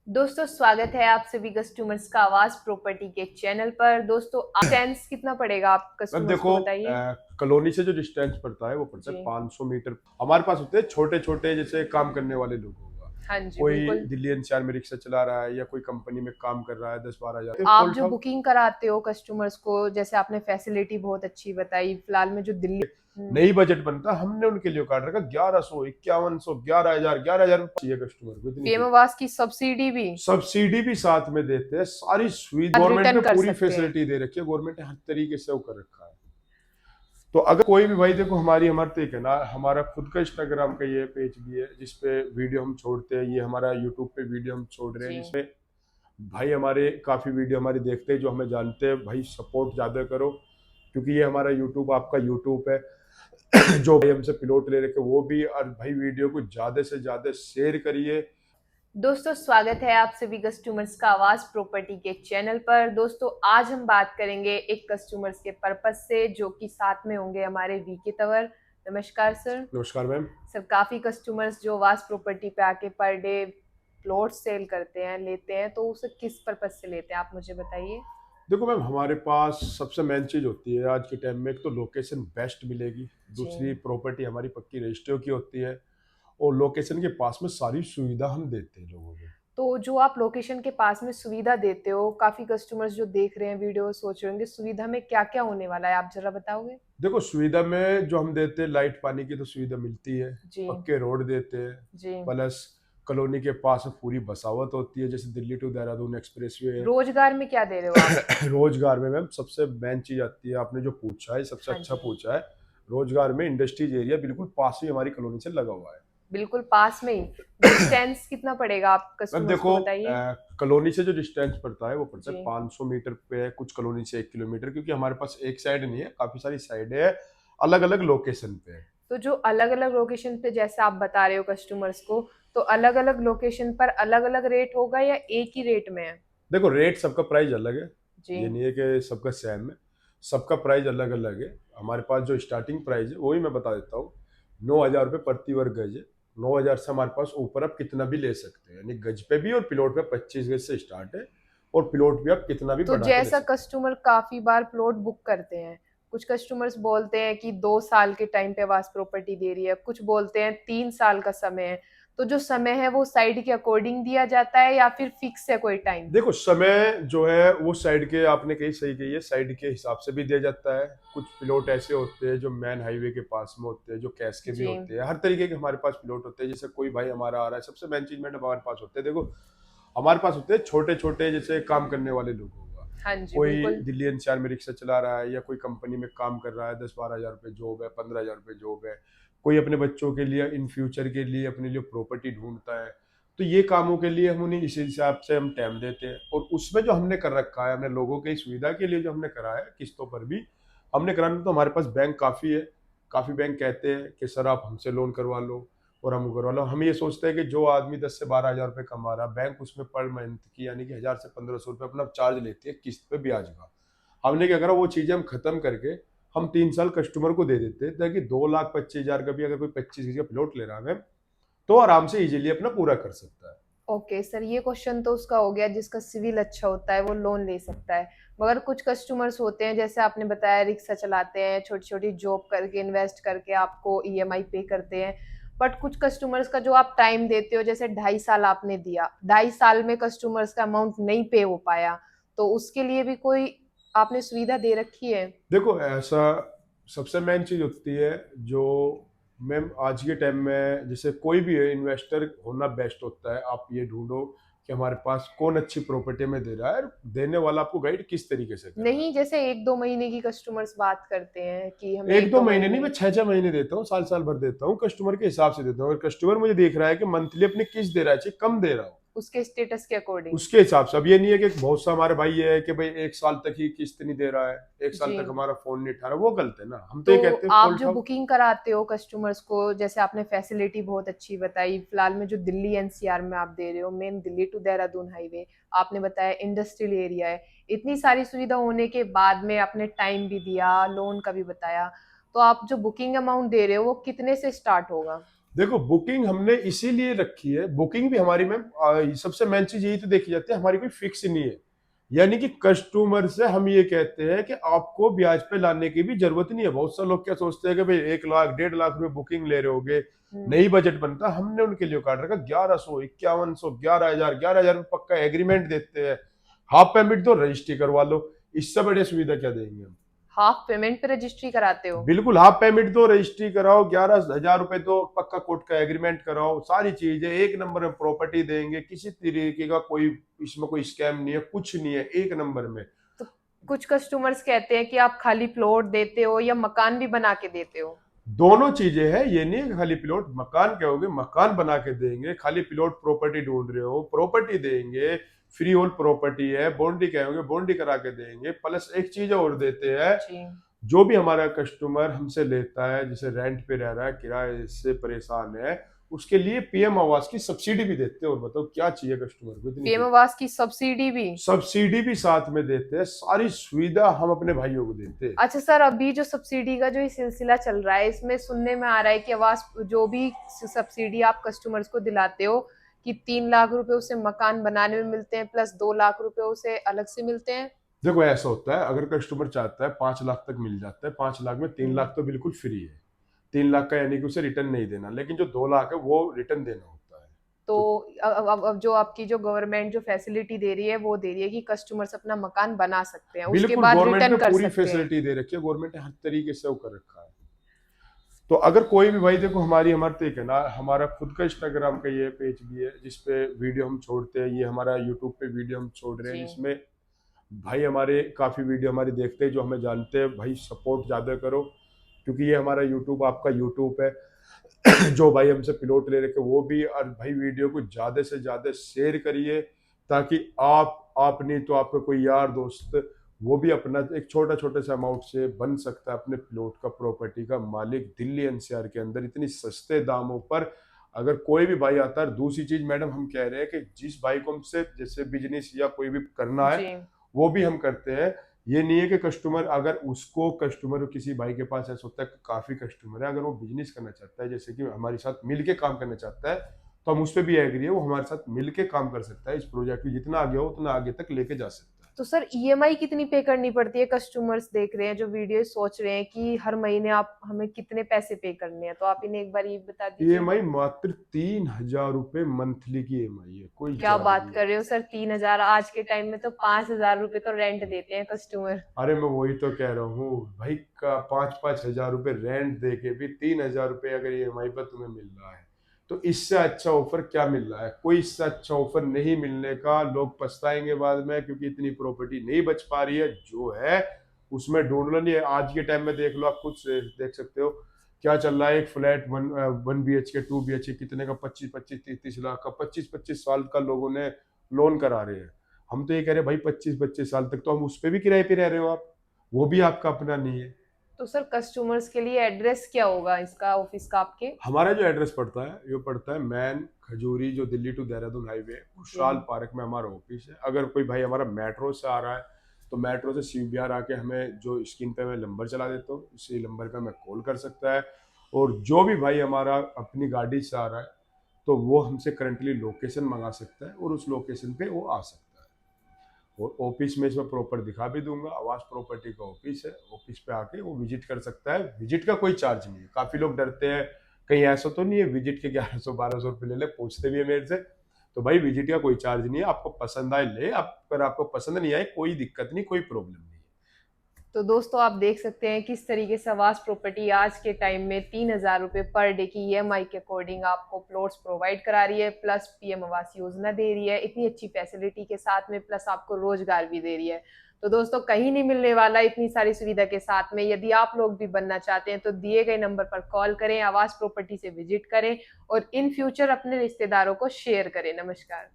दोस्तों स्वागत है आप सभी कस्टमर्स का आवाज प्रॉपर्टी के चैनल पर। दोस्तों डिस्टेंस कितना पड़ेगा आप अब कस्टमर्स को देखो बताइए। कॉलोनी से जो डिस्टेंस पड़ता है वो पड़ता है जी। 500 मीटर। हमारे पास होते हैं छोटे छोटे जैसे काम करने वाले लोग होगा। हाँ जी कोई बिल्कुल। दिल्ली एनसीआर में रिक्शा चला रहा है या कोई कंपनी में काम कर रहा है 10-12 हजार आप फॉल्ट जो हाउस। बुकिंग कराते हो कस्टमर्स को, जैसे आपने फैसिलिटी बहुत अच्छी बताई फिलहाल में जो दिल्ली। नहीं बजट बनता हमने उनके लिए काट रखा 1100 5100 11,000 चाहिए कस्टमर को इतनी पीएम सुविधा। आवास की सब्सिडी भी सब्सिडी भी साथ में देते हैं सारी सुविधा बाद गवर्नमेंट रिटर्न ने कर पूरी सकते हैं। फैसिलिटी दे रखी है। गवर्नमेंट ने हर तरीके से वो कर रखा है। तो अगर कोई भी भाई देखो हमारे तो एक है ना हमारा खुद का इंस्टाग्राम का ये पेज भी है जिसपे वीडियो हम छोड़ते हैं। ये हमारा यूट्यूब पे वीडियो हम छोड़ रहे हैं जी। जिसमें भाई हमारे काफी वीडियो हमारी देखते हैं जो हमें जानते हैं। भाई सपोर्ट ज्यादा करो क्योंकि ये हमारा यूट्यूब आपका यूट्यूब है। जो भाई हमसे पिलोट ले रखे वो भी। और भाई वीडियो को ज्यादा से ज्यादा शेयर करिए। दोस्तों स्वागत है आप सभी कस्टमर्स का आवाज प्रॉपर्टी के चैनल पर। दोस्तों आज हम बात करेंगे एक कस्टमर्स के पर्पस से जो कि साथ में होंगे हमारे वीके तंवर। नमस्कार सर। नमस्कार मैम। सर काफी कस्टमर्स जो आवाज प्रॉपर्टी पे आके पर डे प्लॉट सेल करते हैं लेते हैं, तो उसे किस पर्पस से लेते हैं आप मुझे बताइए। देखो मैम हमारे पास सबसे मेन चीज होती है आज के टाइम में। एक तो लोकेशन बेस्ट मिलेगी। जी। दूसरी प्रॉपर्टी हमारी पक्की रजिस्ट्रियों की होती है। और लोकेशन के पास में सारी सुविधा हम देते हैं लोगों को। तो जो आप लोकेशन के पास में सुविधा देते हो, काफी कस्टमर्स जो देख रहे हैं वीडियो सोच रहे होंगे सुविधा में क्या क्या होने वाला है, आप जरा बताओगे। देखो सुविधा में जो हम देते हैं लाइट पानी की तो सुविधा मिलती है। जी। पक्के रोड देते हैं। जी। प्लस कॉलोनी के पास में पूरी बसावत होती है जैसे दिल्ली टू देहरादून एक्सप्रेसवे है। रोजगार में क्या दे रहे हो आप। रोजगार में मैम सबसे मेन चीज आती है आपने जो पूछा है सबसे हाँ अच्छा जी। पूछा है। रोजगार में इंडस्ट्रीज एरिया बिल्कुल पास ही हमारी कॉलोनी से लगा हुआ है। बिल्कुल पास में ही। डिस्टेंस कितना पड़ेगा आप अब कस्टमर्स को देखो बताइए। कॉलोनी से जो डिस्टेंस पड़ता है वो पड़ता है जी। 500 मीटर पे है। कुछ कॉलोनी से 1 किलोमीटर क्योंकि हमारे पास एक साइड नहीं है काफी सारी साइड है। अलग अलग लोकेशन पे है। तो जो अलग अलग लोकेशन पे जैसे आप बता रहे हो कस्टमर्स को, तो अलग अलग लोकेशन पर अलग अलग रेट होगा या एक ही रेट में है। देखो रेट सबका प्राइस अलग है। जी। ये नहीं है कि सबका सेम है। सबका प्राइस अलग अलग है। हमारे पास जो स्टार्टिंग प्राइस है वही मैं बता देता हूँ। 9,000 रुपये प्रति वर्ग गज है। 9,000 से हमारे पास ऊपर आप कितना भी ले सकते हैं यानी गज पे भी और प्लॉट पे 25 गज से स्टार्ट है। और प्लॉट भी आप कितना भी तो बढ़ा के ले जैसा सकते कस्टमर काफी बार प्लॉट बुक करते हैं, कुछ कस्टमर्स बोलते हैं कि 2 साल के टाइम पे आवास प्रॉपर्टी दे रही है, कुछ बोलते हैं 3 साल का समय है। तो जो समय है वो साइड के अकॉर्डिंग दिया जाता है या फिर फिक्स है कोई टाइम। हैं। देखो समय जो है वो साइड के आपने कही सही कही है साइड के हिसाब से भी दिया जाता है। कुछ प्लॉट ऐसे होते हैं जो मेन हाईवे के पास में होते हैं जो कैश के भी जी। होते हैं। हर तरीके के हमारे पास प्लॉट होते हैं। जैसे कोई भाई हमारा आ रहा है सबसे मेन चीज मैडम हमारे पास होते हैं। देखो हमारे पास होते हैं छोटे छोटे जैसे काम करने वाले लोग होगा। हाँ जी कोई बिल्कुल। दिल्ली एनसीआर में रिक्शा चला रहा है या कोई कंपनी में काम कर रहा है 10-12 हजार रुपये जॉब है 15,000 रुपये जॉब है। कोई अपने बच्चों के लिए इन फ्यूचर के लिए अपने लिए प्रॉपर्टी ढूंढता है। तो ये कामों के लिए हम उन्हें इस हिसाब से हम टाइम देते हैं। और उसमें जो हमने कर रखा है हमने लोगों की सुविधा के लिए जो हमने करा है किस्तों पर भी हमने कराना। तो हमारे पास बैंक काफ़ी है। काफ़ी बैंक कहते हैं कि सर आप हमसे लोन करवा लो और हम करवा लो। हम ये सोचते हैं कि जो आदमी 10 से 12 हजार रुपये कमा रहा बैंक उसमें पर मंथ की यानी कि 1,000 से 1,500 रुपये अपना चार्ज लेती है किस्त पे ब्याज का। हमने क्या करा वो चीजें हम खत्म करके हम 3 साल कस्टमर को दे देते हैं ताकि 2,25,000 का भी अगर कोई 25 का प्लॉट ले रहा है तो आराम से इजीली अपना पूरा कर सकता है। ओके सर, ये क्वेश्चन तो उसका हो गया जिसका सिविल अच्छा होता है वो लोन ले सकता है। मगर कुछ कस्टमर्स होते हैं जैसे आपने बताया रिक्शा चलाते हैं, छोटी छोटी जॉब करके इन्वेस्ट करके आपको ईएमआई पे करते हैं। बट कुछ कस्टमर्स का जो आप टाइम देते हो, जैसे 2.5 साल आपने दिया, 2.5 साल में कस्टमर्स का अमाउंट नहीं पे हो पाया, तो उसके लिए भी कोई आपने सुविधा दे रखी है। देखो ऐसा सबसे मेन चीज होती है जो मैम आज के टाइम में जैसे कोई भी है इन्वेस्टर होना बेस्ट होता है। आप ये ढूंढो कि हमारे पास कौन अच्छी प्रॉपर्टी में दे रहा है और देने वाला आपको गाइड किस तरीके से कर रहा है। नहीं, जैसे 1-2 महीने की कस्टमर्स बात करते हैं कि हमें एक एक दो दो महीने नहीं मैं महीने 6-6 महीने देता हूँ साल साल भर देता हूँ कस्टमर के हिसाब से देता हूँ। अगर कस्टमर मुझे देख रहा है कि मंथली अपनी किस्त दे रहा है चाहे कम दे रहा हो उसके स्टेटस के अकॉर्डिंग। उसके हिसाब से। अब ये नहीं है कि बहुत सा हमारे भाई ये है कि भाई 1 साल तक ही किस्त नहीं दे रहा है 1 साल जी। तक हमारा फोन नहीं उठा रहा वो गलत है ना। हम तो तो ये कहते हैं आप फोन जो उठाओ। बुकिंग कराते हो कस्टमर्स को, जैसे आपने फैसिलिटी बहुत अच्छी बताई फिलहाल में जो दिल्ली एनसीआर में आप दे रहे हो, main Delhi to Dehradun highway, आपने बताया इंडस्ट्रियल एरिया है, इतनी सारी सुविधा होने के बाद में आपने टाइम भी दिया, लोन का भी बताया, तो आप जो बुकिंग अमाउंट दे रहे हो वो कितने से स्टार्ट होगा। देखो बुकिंग हमने इसीलिए रखी है, बुकिंग भी हमारी मैम सबसे मेन चीज यही तो देखी जाती है, हमारी कोई फिक्स नहीं है। यानी कि कस्टमर से हम ये कहते हैं कि आपको ब्याज पे लाने की भी जरूरत नहीं है। बहुत सारे लोग क्या सोचते हैं कि भाई 1 लाख 1.5 लाख रुपए बुकिंग ले रहे होगे, नहीं बजट बनता। हमने उनके लिए काट रखा 1100, 5100, 11,000, 11,000 पक्का एग्रीमेंट देते हैं। हाफ पेमेंट दो, रजिस्ट्री करवा लो। इससे बड़ी सुविधा क्या देंगे हम? हाफ पेमेंट पे रजिस्ट्री कराते हो? बिल्कुल, हाफ पेमेंट दो, रजिस्ट्री कराओ, 11,000 रुपए दो, पक्का कोर्ट का एग्रीमेंट कराओ, सारी चीजें एक नंबर में प्रॉपर्टी देंगे। किसी तरीके का कोई इसमें कोई स्कैम नहीं है, कुछ नहीं है, एक नंबर में। तो कुछ कस्टमर्स कहते हैं कि आप खाली प्लॉट देते हो या मकान भी बना के देते हो? दोनों चीजें हैं, ये नहीं है कि खाली प्लॉट। मकान कहोगे, मकान बना के देंगे। खाली प्लॉट प्रॉपर्टी ढूंढ रहे हो, प्रॉपर्टी देंगे। फ्री होल्ड प्रॉपर्टी है, बॉन्डी कहोगे बॉन्डी करा के देंगे। प्लस एक चीज और देते हैं, जी। जो भी हमारा कस्टमर हमसे लेता है, जैसे रेंट पे रह रहा है, किराए से परेशान है, उसके लिए पीएम आवास की सब्सिडी भी देते हैं। और बताओ क्या चाहिए कस्टमर को इतनी पीएम आवास की सब्सिडी भी? सब्सिडी भी साथ में देते हैं। सारी सुविधा हम अपने भाइयों को देते हैं। अच्छा सर, अभी जो सब्सिडी का जो ये सिलसिला चल रहा है, इसमें सुनने में आ रहा है कि आवास जो भी सब्सिडी आप कस्टमर्स को दिलाते हो कि 3 लाख रुपए उसे मकान बनाने में मिलते हैं, प्लस 2 लाख रुपए उसे अलग से मिलते हैं। देखो ऐसा होता है, अगर कस्टमर चाहता है 5 लाख तक मिल जाता है। 5 लाख में 3 लाख तो बिल्कुल फ्री है। 3 लाख का यानी कि उसे रिटर्न नहीं देना, लेकिन जो 2 लाख है वो रिटर्न देना होता है। तो तो अब जो आपकी जो गवर्नमेंट जो फैसिलिटी दे रही है वो दे रही है कि कस्टमर्स अपना मकान बना सकते हैं, उसके बिल्कुल बाद गवर्नमेंट रिटर्न ने कर पूरी सकते हैं। फैसिलिटी दे रखी है, गवर्नमेंट ने हर तरीके से वो कर रखा है। तो अगर कोई भी भाई, देखो हमारे तो एक है ना, हमारा खुद का इंस्टाग्राम का ये पेज भी है जिसपे वीडियो हम छोड़ते हैं। ये हमारा यूट्यूब पे वीडियो हम छोड़ रहे हैं, जी। जिसमें भाई हमारे काफ़ी वीडियो हमारी देखते हैं, जो हमें जानते हैं। भाई सपोर्ट ज़्यादा करो, क्योंकि ये हमारा यूट्यूब आपका यूट्यूब है। जो भाई हमसे प्लॉट ले रखे वो भी। और भाई वीडियो को ज़्यादा से ज़्यादा शेयर करिए, ताकि आप नहीं तो आपका कोई यार दोस्त वो भी अपना एक छोटा छोटा सा अमाउंट से बन सकता है अपने प्लॉट का, प्रॉपर्टी का मालिक। दिल्ली एनसीआर के अंदर इतनी सस्ते दामों पर अगर कोई भी भाई आता है। दूसरी चीज मैडम, हम कह रहे हैं कि जिस भाई को हमसे जैसे बिजनेस या कोई भी करना है, जी। वो भी हम करते हैं। ये नहीं है कि कस्टमर, अगर उसको कस्टमर किसी भाई के पास ऐसा होता है कि काफी कस्टमर है, अगर वो बिजनेस करना चाहता है, जैसे कि हमारे साथ मिलके काम करना चाहता है, तो हम उस पर भी एग्री है। वो हमारे साथ मिलके काम कर सकता है। इस प्रोजेक्ट को जितना आगे हो उतना आगे तक लेके जा सकता है। तो सर ईएमआई कितनी पे करनी पड़ती है? कस्टमर्स देख रहे हैं जो वीडियो सोच रहे हैं कि हर महीने आप हमें कितने पैसे पे करने हैं, तो आप इन्हें एक बार ये बता दीजिए। ईएमआई मात्र 3,000 रुपए मंथली की ईएमआई है, कोई क्या चार्ज बात नहीं है। कर रहे हो सर, 3 हजार? आज के टाइम में तो 5 हजार रुपए तो रेंट देते हैं कस्टमर। अरे मैं वही तो कह रहा हूँ भाई, का 5,000 रुपए रेंट दे के भी 3,000 रुपए अगर ईएमआई पर तुम्हें मिल रहा है, तो इससे अच्छा ऑफर क्या मिल रहा है? कोई इससे अच्छा ऑफर नहीं मिलने का। लोग पछताएंगे बाद में, क्योंकि इतनी प्रॉपर्टी नहीं बच पा रही है। जो है उसमें ढूंढना नहीं है। आज के टाइम में देख लो, आप खुद से देख सकते हो क्या चल रहा है। एक फ्लैट 1 BHK 2 BHK कितने का? 25-25 30-30 लाख का। 25-25 साल का लोगों ने लोन करा रहे हैं। हम तो ये कह रहे हैं भाई 25-25 साल तक तो हम उस पे भी किराए पे रह रहे हो आप, वो भी आपका अपना नहीं है। तो सर कस्टमर्स के लिए एड्रेस क्या होगा इसका, ऑफिस का आपके? हमारा जो एड्रेस पड़ता है, ये पड़ता है मैन खजूरी, जो दिल्ली टू देहरादून हाईवे, जी। खुशहाल पार्क में हमारा ऑफिस है। अगर कोई भाई हमारा मेट्रो से आ रहा है, तो मेट्रो से शिव विहार आके हमें जो स्क्रीन पे मैं नंबर चला देता हूँ, इसी नंबर पे हमें कॉल कर सकता है। और जो भी भाई हमारा अपनी गाड़ी से आ रहा है, तो वो हमसे करंटली लोकेशन मंगा सकता है और उस लोकेशन पे वो आ सकता है। और ऑफिस में इसमें प्रॉपर दिखा भी दूंगा। आवास प्रॉपर्टी का ऑफिस है, ऑफिस पे आके वो विजिट कर सकता है। विजिट का कोई चार्ज नहीं है। काफी लोग डरते हैं, कहीं ऐसा तो नहीं है विजिट के 1100-1200 रुपये ले ले, पूछते भी है मेरे से। तो भाई विजिट का कोई चार्ज नहीं है। आपको पसंद आए ले, अगर आपको पसंद नहीं आए कोई दिक्कत नहीं, कोई प्रॉब्लम नहीं। तो दोस्तों आप देख सकते हैं किस तरीके से आवास प्रॉपर्टी आज के टाइम में 3 हजार रुपए पर डे की ईएमआई के अकॉर्डिंग आपको प्लॉट्स प्रोवाइड करा रही है, प्लस पीएम आवास योजना दे रही है इतनी अच्छी फैसिलिटी के साथ में, प्लस आपको रोजगार भी दे रही है। तो दोस्तों कहीं नहीं मिलने वाला इतनी सारी सुविधा के साथ में। यदि आप लोग भी बनना चाहते हैं तो दिए गए नंबर पर कॉल करें, आवास प्रॉपर्टी से विजिट करें और इन फ्यूचर अपने रिश्तेदारों को शेयर करें। नमस्कार।